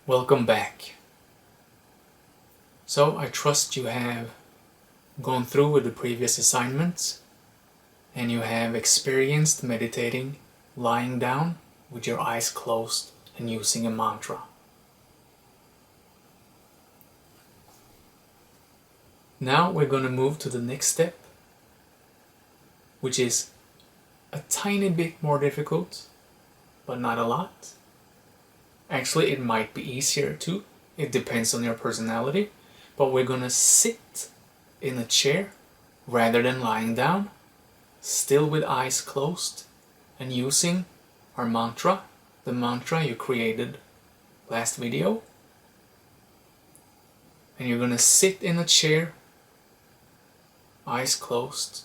Welcome back. So I trust you have gone through with the previous assignments and you have experienced meditating lying down with your eyes closed and using a mantra. Now we're going to move to the next step, which is a tiny bit more difficult, but not a lot. Actually, it might be easier too. It depends on your personality. But we're going to sit in a chair rather than lying down, still with eyes closed, and using our mantra, the mantra you created last video. And you're going to sit in a chair, eyes closed,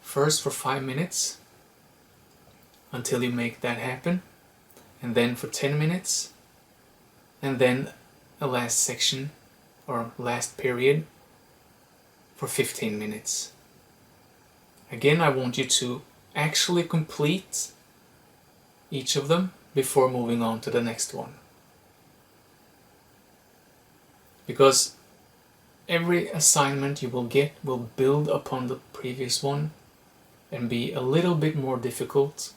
first for 5 minutes until you make that happen, and then for 10 minutes, and then a last section or last period for 15 minutes. Again, I want you to actually complete each of them before moving on to the next one. Because every assignment you will get will build upon the previous one and be a little bit more difficult.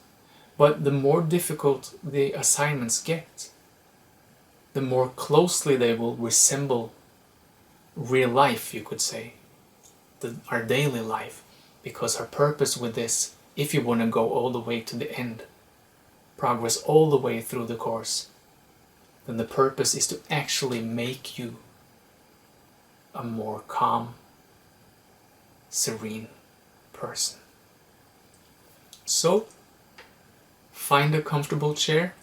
But the more difficult the assignments get, the more closely they will resemble real life, you could say, our daily life. Because our purpose with this, if you want to go all the way to the end, progress all the way through the course, then the purpose is to actually make you a more calm, serene person. So, find a comfortable chair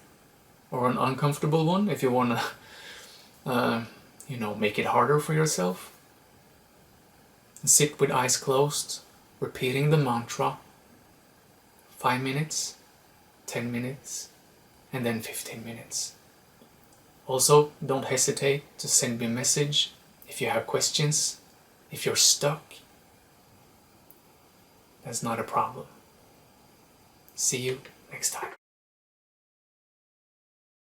or an uncomfortable one if you want to, make it harder for yourself. And sit with eyes closed, repeating the mantra, 5 minutes, 10 minutes, and then 15 minutes. Also, don't hesitate to send me a message if you have questions, if you're stuck. That's not a problem. See you next time.